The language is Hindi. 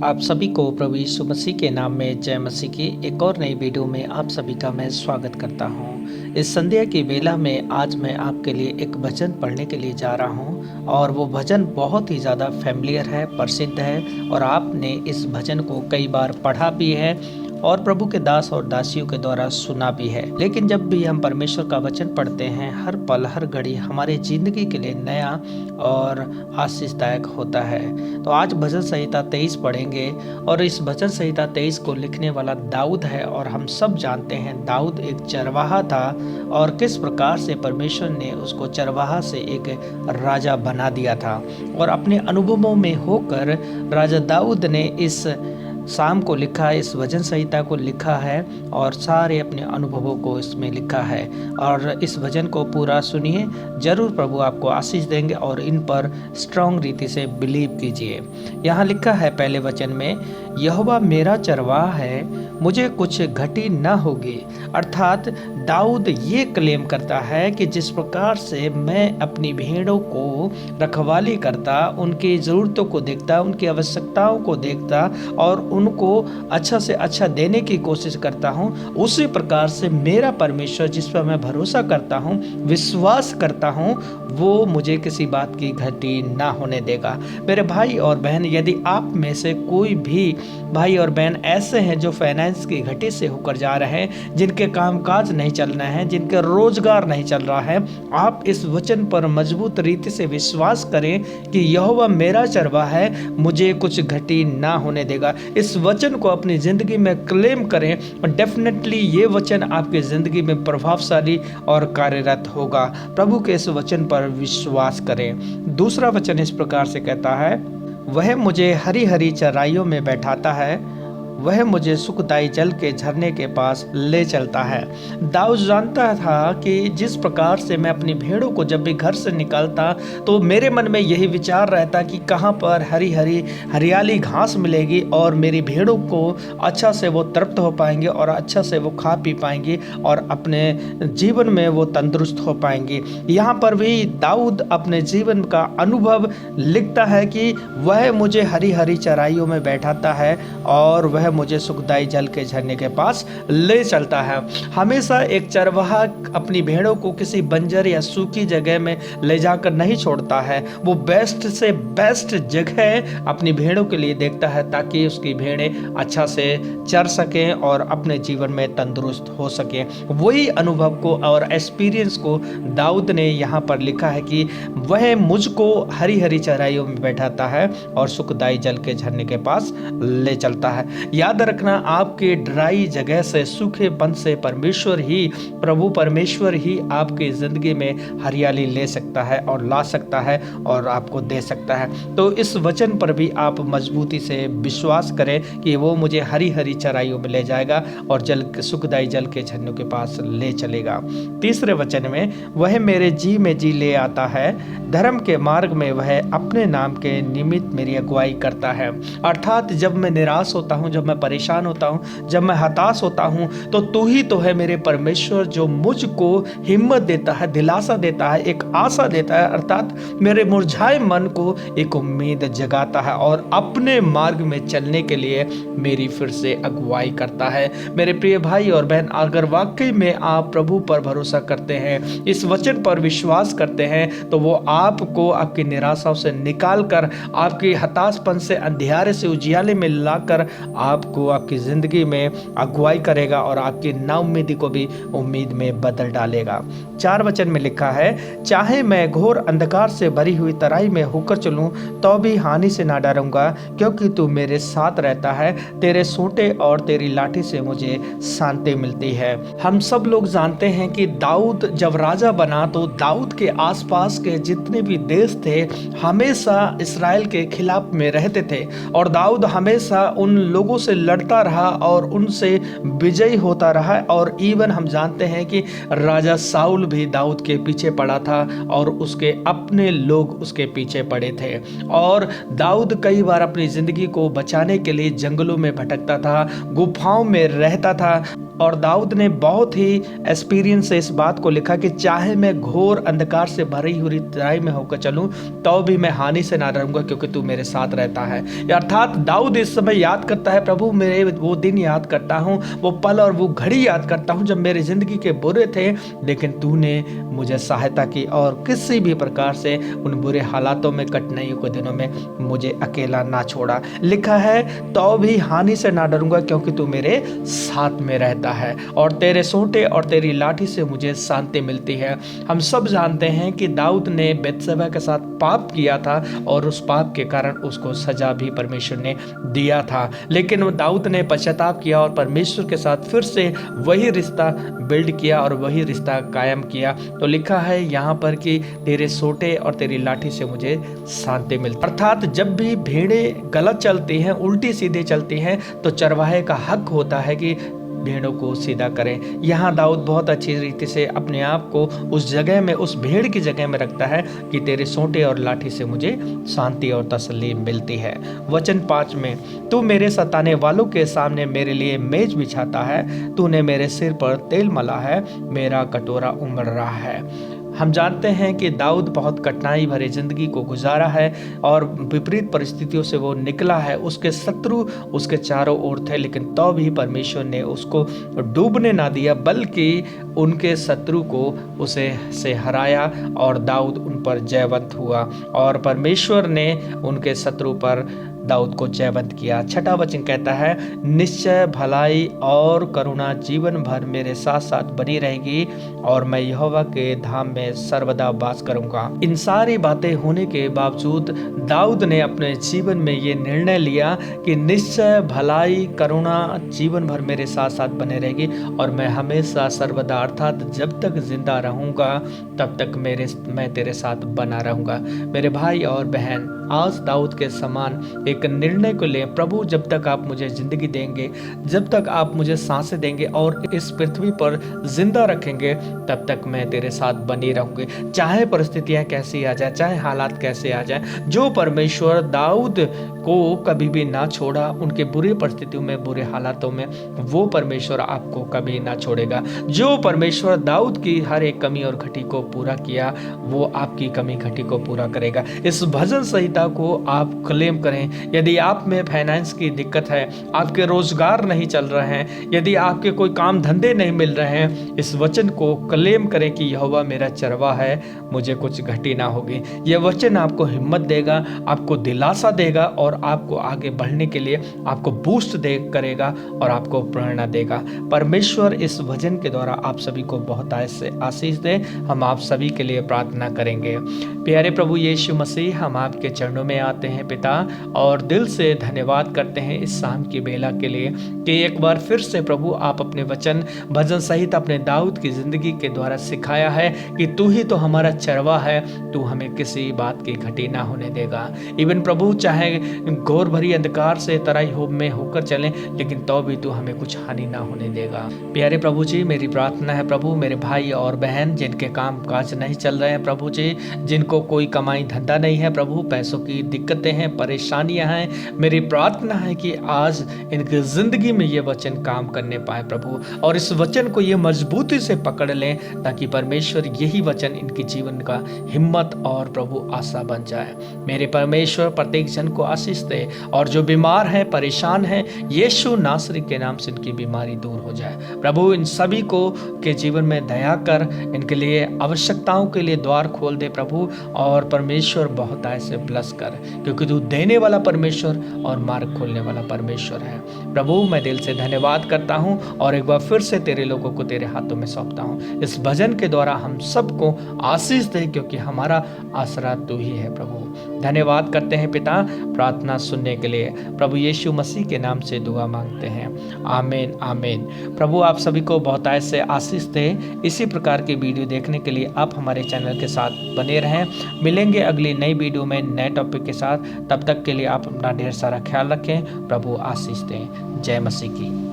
आप सभी को प्रभु यीशु मसीह के नाम में जय मसीह की एक और नई वीडियो में आप सभी का मैं स्वागत करता हूं। इस संध्या की वेला में आज मैं आपके लिए एक भजन पढ़ने के लिए जा रहा हूं और वो भजन बहुत ही ज़्यादा फैमिलियर है, प्रसिद्ध है और आपने इस भजन को कई बार पढ़ा भी है और प्रभु के दास और दासियों के द्वारा सुना भी है। लेकिन जब भी हम परमेश्वर का वचन पढ़ते हैं, हर पल हर घड़ी हमारे जिंदगी के लिए नया और आशीषदायक होता है। तो आज भजन संहिता 23 पढ़ेंगे और इस भजन संहिता 23 को लिखने वाला दाऊद है और हम सब जानते हैं दाऊद एक चरवाहा था और किस प्रकार से परमेश्वर ने उसको चरवाहा से एक राजा बना दिया था और अपने अनुभवों में होकर राजा दाऊद ने इस शाम को लिखा, इस भजन संहिता को लिखा है और सारे अपने अनुभवों को इसमें लिखा है। और इस भजन को पूरा सुनिए, जरूर प्रभु आपको आशीष देंगे और इन पर स्ट्रांग रीति से बिलीव कीजिए। यहाँ लिखा है पहले वचन में, यहोवा मेरा चरवाहा है, मुझे कुछ घटी न होगी। अर्थात दाऊद ये क्लेम करता है कि जिस प्रकार से मैं अपनी भेड़ों को रखवाली करता, उनकी ज़रूरतों को देखता, उनकी आवश्यकताओं को देखता और उनको अच्छा से अच्छा देने की कोशिश करता हूँ, उसी प्रकार से मेरा परमेश्वर जिस पर मैं भरोसा करता हूँ, विश्वास करता हूँ, वो मुझे किसी बात की घटी ना होने देगा। मेरे भाई और बहन, यदि आप में से कोई भी भाई और बहन ऐसे हैं जो फाइनेंस की घटी से होकर जा रहे हैं, जिनके कामकाज नहीं चल रहे हैं, जिनके रोजगार नहीं चल रहा है, आप इस वचन पर मजबूत रीति से विश्वास करें कि यहोवा मेरा चरवाहा है, मुझे कुछ घटी ना होने देगा। इस वचन को अपनी जिंदगी में क्लेम करें और डेफिनेटली ये वचन आपकी जिंदगी में प्रभावशाली और कार्यरत होगा। प्रभु के इस वचन पर विश्वास करें। दूसरा वचन इस प्रकार से कहता है, वह मुझे हरी हरी चराइयों में बैठाता है, वह मुझे सुखदायी जल के झरने के पास ले चलता है। दाऊद जानता था कि जिस प्रकार से मैं अपनी भेड़ों को जब भी घर से निकलता तो मेरे मन में यही विचार रहता कि कहाँ पर हरी हरी हरियाली घास मिलेगी और मेरी भेड़ों को अच्छा से वो तृप्त हो पाएंगे और अच्छा से वो खा पी पाएंगे और अपने जीवन में वो तंदुरुस्त हो पाएंगे। यहाँ पर भी दाऊद अपने जीवन का अनुभव लिखता है कि वह मुझे हरी हरी चराइयों में बैठाता है और वह मुझे सुखदायी जल के झरने के पास ले चलता है। हमेशा एक चरवाहा अपनी भेड़ों को किसी बंजर या सूखी जगह में ले जाकर नहीं छोड़ता है, वो बेस्ट से बेस्ट जगह अपनी भेड़ों के लिए देखता है ताकि उसकी भेड़ें अच्छा से चर सकें और अपने जीवन में तंदुरुस्त हो सकें। वही अनुभव को और एक्सपीरियंस को दाऊद ने यहाँ पर लिखा है कि वह मुझको हरी हरी चराइयों में बैठाता है और सुखदायी जल के झरने के पास ले चलता है। याद रखना, आपके ड्राई जगह से, सूखेपन से प्रभु परमेश्वर ही आपकी जिंदगी में हरियाली ले सकता है और ला सकता है और आपको दे सकता है। तो इस वचन पर भी आप मजबूती से विश्वास करें कि वो मुझे हरी हरी चराइयों में ले जाएगा और सुखदायी जल के झरनों के पास ले चलेगा। तीसरे वचन में, वह मेरे जी में जी ले आता है, धर्म के मार्ग में वह अपने नाम के निमित्त मेरी अगुवाई करता है। अर्थात जब मैं निराश होता हूँ, जब मैं परेशान होता हूँ, जब मैं हताश होता हूँ, तो तू ही तो है मेरे परमेश्वर जो मुझको हिम्मत देता है, दिलासा देता है, एक आशा देता है। अर्थात मेरे मुरझाए मन को एक उम्मीद जगाता है और अपने मार्ग में चलने के लिए मेरी फिर से अगुवाई करता है। मेरे प्रिय भाई और बहन, अगर वाकई में आप प्रभु पर भरोसा करते हैं, इस वचन पर विश्वास करते हैं, तो वो आपको आपकी निराशाओं से निकाल कर, आपकी हताशपन से, अंधियारे से उजियाले में लाकर आपको आपकी जिंदगी में अगुवाई करेगा और आपकी नाउम्मीदी को भी उम्मीद में बदल डालेगा। 4 वचन में लिखा है, चाहे मैं घोर अंधकार से भरी हुई तराई में होकर चलूं तो भी हानि से ना डरूंगा, क्योंकि तू मेरे साथ रहता है, तेरे सोंटे और तेरी लाठी से मुझे शांति मिलती है। हम सब लोग जानते हैं कि दाऊद जब राजा बना तो दाऊद के आसपास के जितने भी देश थे हमेशा इस्राएल के खिलाफ में रहते थे और दाऊद हमेशा उन लोगों से लड़ता रहा और उनसे विजयी होता रहा। और इवन हम जानते हैं कि राजा साउल भी दाऊद के पीछे पड़ा था और उसके अपने लोग उसके पीछे पड़े थे और दाऊद कई बार अपनी जिंदगी को बचाने के लिए जंगलों में भटकता था, गुफाओं में रहता था और दाऊद ने बहुत ही एक्सपीरियंस से इस बात को लिखा कि चाहे मैं घोर अंधकार से भरी हुई तराई में होकर चलूं तो भी मैं हानि से ना डरूंगा, क्योंकि तू मेरे साथ रहता है। अर्थात दाऊद इस समय याद करता है, प्रभु मेरे वो दिन याद करता हूँ, वो पल और वो घड़ी याद करता हूँ जब मेरी जिंदगी के बुरे थे, लेकिन तूने मुझे सहायता की और किसी भी प्रकार से उन बुरे हालातों में, कठिनाइयों के दिनों में मुझे अकेला ना छोड़ा। लिखा है तो भी हानि से ना डरूंगा, क्योंकि तू मेरे साथ में रहता है और तेरे सोंटे और तेरी लाठी से मुझे शांति मिलती है। हम सब जानते हैं कि दाऊद ने बत्शेबा के साथ पाप किया था और उस पाप के कारण उसको सजा भी परमेश्वर ने दिया था, लेकिन दाऊद ने पश्चाताप किया और परमेश्वर के साथ फिर से वही रिश्ता बिल्ड किया और वही रिश्ता कायम किया। तो लिखा है यहाँ पर कि तेरे सोटे और तेरी लाठी से मुझे शांति मिलती। अर्थात जब भी भेड़ें गलत चलती हैं, उल्टी सीधे चलती हैं, तो चरवाहे का हक होता है कि भेड़ों को सीधा करें। यहाँ दाऊद बहुत अच्छी रीति से अपने आप को उस जगह में, उस भेड़ की जगह में रखता है कि तेरे सोंटे और लाठी से मुझे शांति और तसल्ली मिलती है। वचन 5 में, तू मेरे सताने वालों के सामने मेरे लिए मेज बिछाता है, तूने मेरे सिर पर तेल मला है, मेरा कटोरा उमड़ रहा है। हम जानते हैं कि दाऊद बहुत कठिनाई भरी जिंदगी को गुजारा है और विपरीत परिस्थितियों से वो निकला है। उसके शत्रु उसके चारों ओर थे, लेकिन तो भी परमेश्वर ने उसको डूबने ना दिया, बल्कि उनके शत्रु को उसे से हराया और दाऊद उन पर जयवंत हुआ और परमेश्वर ने उनके शत्रु पर दाऊद को जयवंत किया। 6वां वचन कहता है, निश्चय भलाई और करुणा जीवन भर मेरे साथ साथ बनी रहेगी और मैं यहोवा के धाम में सर्वदा वास करूंगा। इन सारी बातें होने के बावजूद दाऊद ने अपने जीवन में ये निर्णय लिया कि निश्चय भलाई करुणा जीवन भर मेरे साथ साथ बने रहेगी और मैं हमेशा सर्वदा, अर्थात जब तक जिंदा रहूंगा तब तक मैं तेरे साथ बना रहूंगा। मेरे भाई और बहन, आज दाऊद के समान एक निर्णय को लें। प्रभु, जब तक आप मुझे जिंदगी देंगे, जब तक आप मुझे सांसें देंगे और इस पृथ्वी पर जिंदा रखेंगे, तब तक मैं तेरे साथ बनी रहूंगी। चाहे परिस्थितियां कैसी आ जाए, चाहे हालात कैसे आ जाए, जो परमेश्वर दाऊद को कभी भी ना छोड़ा, उनके बुरी परिस्थितियों में, बुरे हालातों में, वो परमेश्वर आपको कभी ना छोड़ेगा। जो परमेश्वर दाऊद की हर एक कमी और घटी को पूरा किया, वो आपकी कमी घटी को पूरा करेगा। इस भजन संहिता को आप क्लेम करें। यदि आप में फाइनेंस की दिक्कत है, आपके रोजगार नहीं चल रहे हैं, यदि आपके कोई काम धंधे नहीं मिल रहे हैं, इस वचन को क्लेम करें कि यहोवा मेरा चरवा है, मुझे कुछ घटी ना होगी। यह वचन आपको हिम्मत देगा, आपको दिलासा देगा और आपको आगे बढ़ने के लिए आपको बूस्ट करेगा और आपको प्रेरणा देगा। परमेश्वर इस वचन के द्वारा आप सभी को बहुत आशीष दे। हम आप सभी के लिए प्रार्थना करेंगे। प्यारे प्रभु यीशु मसीह, हम आपके चरणों में आते हैं पिता, और दिल से धन्यवाद करते हैं इस शाम की बेला के लिए कि एक बार फिर से प्रभु आप अपने वचन भजन सहित अपने दाऊद की जिंदगी के द्वारा सिखाया है कि तू ही तो हमारा चरवा है, तू हमें किसी बात की घटी ना होने देगा। इवन प्रभु, चाहे घोर भरी अंधकार से तराई में होकर चलें, लेकिन तो भी तू हमें कुछ हानि ना होने देगा। प्यारे प्रभु जी, मेरी प्रार्थना है प्रभु, मेरे भाई और बहन जिनके काम काज नहीं चल रहे हैं प्रभु जी, जिनको कोई कमाई धंधा नहीं है प्रभु, पैसों की दिक्कतें हैं, परेशानियां हैं, मेरी प्रार्थना है कि आज इनकी जिंदगी में ये वचन काम करने पाए प्रभु, और इस वचन को ये मजबूती से पकड़ लें ताकि परमेश्वर यही वचन इनके जीवन का हिम्मत और प्रभु आशा बन जाए। मेरे परमेश्वर प्रत्येक जन को आशीष दे, और जो बीमार है, परेशान है, यीशु नासरी के नाम से इनकी बीमारी दूर हो जाए प्रभु। इन सभी को के जीवन में दया कर, इनके लिए आवश्यकताओं के लिए द्वार खोल दे प्रभु, और परमेश्वर बहुत ऐसे ब्लस कर, क्योंकि तू देने वाला परमेश्वर और मार्ग खोलने वाला परमेश्वर है प्रभु। मैं दिल से धन्यवाद करता हूँ और एक बार फिर से तेरे लोगों को तेरे हाथों में सौंपता हूँ। इस भजन के द्वारा हम सबको आशीष दे, क्योंकि हमारा आसरा तू ही है प्रभु। धन्यवाद करते हैं पिता, प्रार्थना सुनने के लिए प्रभु यीशु मसीह के नाम से दुआ मांगते हैं, आमीन आमीन। प्रभु आप सभी को बहुत ऐसे आशीष दे। इसी प्रकार की वीडियो देखने के लिए आप हमारे चैनल के साथ बने रहें। मिलेंगे अगली नई वीडियो में नए टॉपिक के साथ। तब तक के लिए आप अपना ढेर सारा ख्याल रखें। प्रभु आशीष दें। जय मसीह की।